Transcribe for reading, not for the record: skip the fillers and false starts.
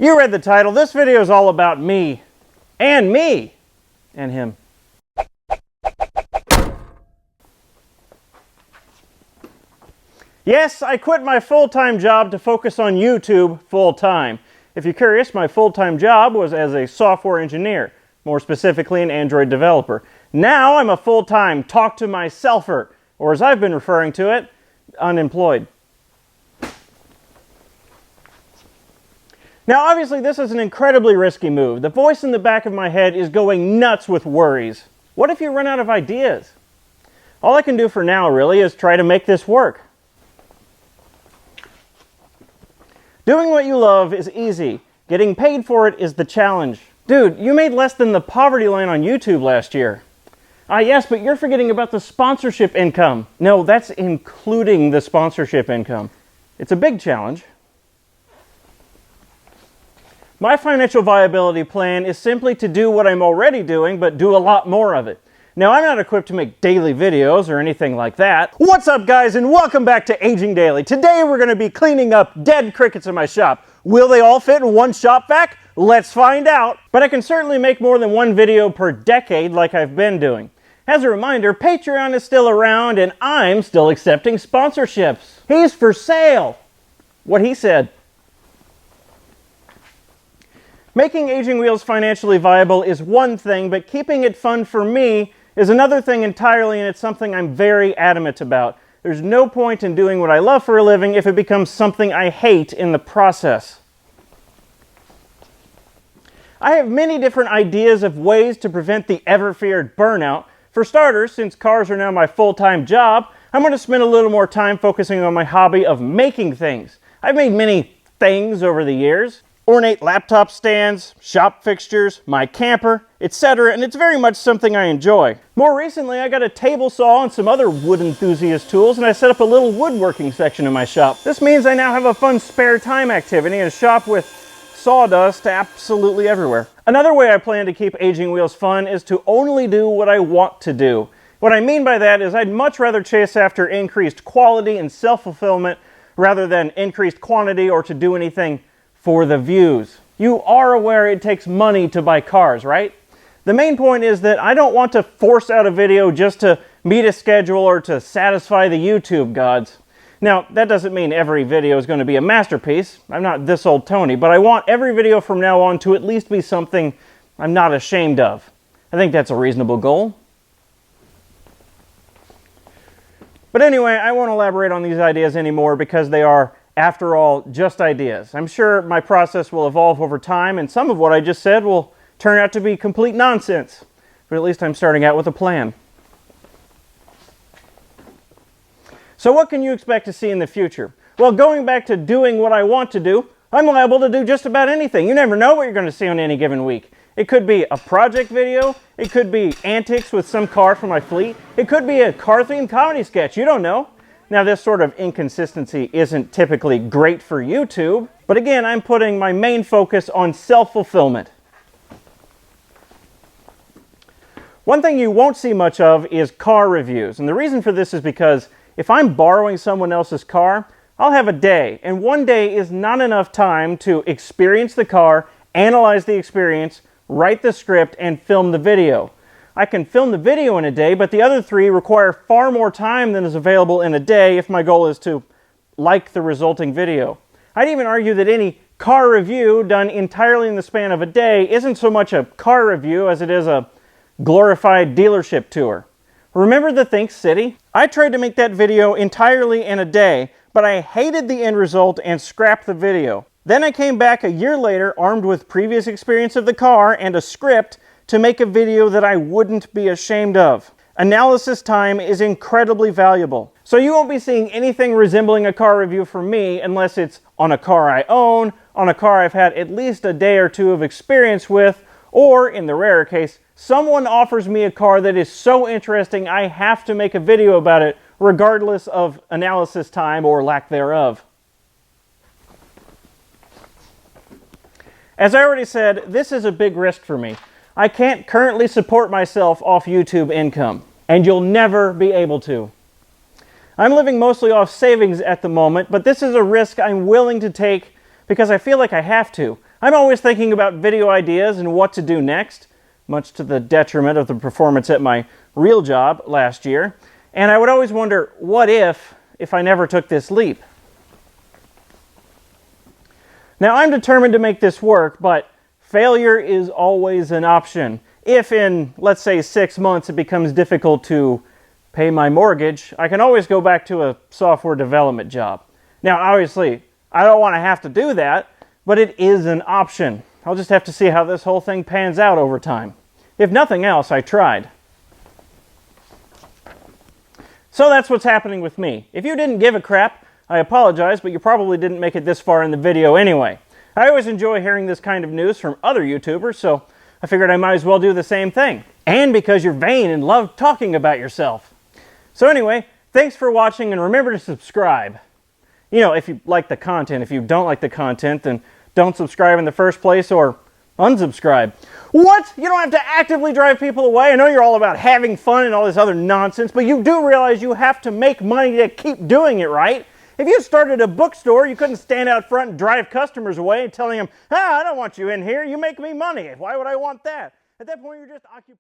You read the title. This video is all about me. And me. And him. Yes, I quit my full-time job to focus on YouTube full-time. If you're curious, my full-time job was as a software engineer, more specifically an Android developer. Now I'm a full-time talk-to-myselfer, or as I've been referring to it, unemployed. Now obviously this is an incredibly risky move. The voice in the back of my head is going nuts with worries. What if you run out of ideas? All I can do for now really is try to make this work. Doing what you love is easy. Getting paid for it is the challenge. Dude, you made less than the poverty line on YouTube last year. Yes, but you're forgetting about the sponsorship income. No, that's including the sponsorship income. It's a big challenge. My financial viability plan is simply to do what I'm already doing, but do a lot more of it. Now, I'm not equipped to make daily videos or anything like that. What's up, guys, and welcome back to Aging Daily. Today, we're going to be cleaning up dead crickets in my shop. Will they all fit in one shop vac? Let's find out. But I can certainly make more than one video per decade like I've been doing. As a reminder, Patreon is still around, and I'm still accepting sponsorships. He's for sale. What he said. Making Aging Wheels financially viable is one thing, but keeping it fun for me is another thing entirely, and it's something I'm very adamant about. There's no point in doing what I love for a living if it becomes something I hate in the process. I have many different ideas of ways to prevent the ever-feared burnout. For starters, since cars are now my full-time job, I'm going to spend a little more time focusing on my hobby of making things. I've made many things over the years. Ornate laptop stands, shop fixtures, my camper, etc., and it's very much something I enjoy. More recently, I got a table saw and some other wood enthusiast tools, and I set up a little woodworking section in my shop. This means I now have a fun spare time activity in a shop with sawdust absolutely everywhere. Another way I plan to keep Aging Wheels fun is to only do what I want to do. What I mean by that is I'd much rather chase after increased quality and self-fulfillment rather than increased quantity or to do anything for the views. You are aware it takes money to buy cars, right? The main point is that I don't want to force out a video just to meet a schedule or to satisfy the YouTube gods. Now, that doesn't mean every video is going to be a masterpiece. I'm not this old Tony, but I want every video from now on to at least be something I'm not ashamed of. I think that's a reasonable goal. But anyway, I won't elaborate on these ideas anymore because they are, after all, just ideas. I'm sure my process will evolve over time, and some of what I just said will turn out to be complete nonsense. But at least I'm starting out with a plan. So what can you expect to see in the future? Well, going back to doing what I want to do, I'm liable to do just about anything. You never know what you're going to see on any given week. It could be a project video, it could be antics with some car from my fleet, it could be a car-themed comedy sketch, you don't know. Now, this sort of inconsistency isn't typically great for YouTube, but again, I'm putting my main focus on self-fulfillment. One thing you won't see much of is car reviews, and the reason for this is because if I'm borrowing someone else's car, I'll have a day, and one day is not enough time to experience the car, analyze the experience, write the script, and film the video. I can film the video in a day, but the other three require far more time than is available in a day if my goal is to like the resulting video. I'd even argue that any car review done entirely in the span of a day isn't so much a car review as it is a glorified dealership tour. Remember the Think City? I tried to make that video entirely in a day, but I hated the end result and scrapped the video. Then I came back a year later armed with previous experience of the car and a script to make a video that I wouldn't be ashamed of. Analysis time is incredibly valuable. So you won't be seeing anything resembling a car review from me unless it's on a car I own, on a car I've had at least a day or two of experience with, or, in the rarer case, someone offers me a car that is so interesting I have to make a video about it regardless of analysis time or lack thereof. As I already said, this is a big risk for me. I can't currently support myself off YouTube income, and you'll never be able to. I'm living mostly off savings at the moment, but this is a risk I'm willing to take because I feel like I have to. I'm always thinking about video ideas and what to do next, much to the detriment of the performance at my real job last year. And I would always wonder, what if I never took this leap? Now, I'm determined to make this work, but failure is always an option. If in, let's say, 6 months it becomes difficult to pay my mortgage, I can always go back to a software development job. Now, obviously, I don't want to have to do that, but it is an option. I'll just have to see how this whole thing pans out over time. If nothing else, I tried. So that's what's happening with me. If you didn't give a crap, I apologize, but you probably didn't make it this far in the video anyway. I always enjoy hearing this kind of news from other YouTubers, so I figured I might as well do the same thing. And because you're vain and love talking about yourself. So anyway, thanks for watching, and remember to subscribe. You know, if you like the content. If you don't like the content, then don't subscribe in the first place or unsubscribe. What? You don't have to actively drive people away? I know you're all about having fun and all this other nonsense, but you do realize you have to make money to keep doing it, right? If you started a bookstore, you couldn't stand out front and drive customers away telling them, I don't want you in here, you make me money. Why would I want that? At that point, you're just occupied.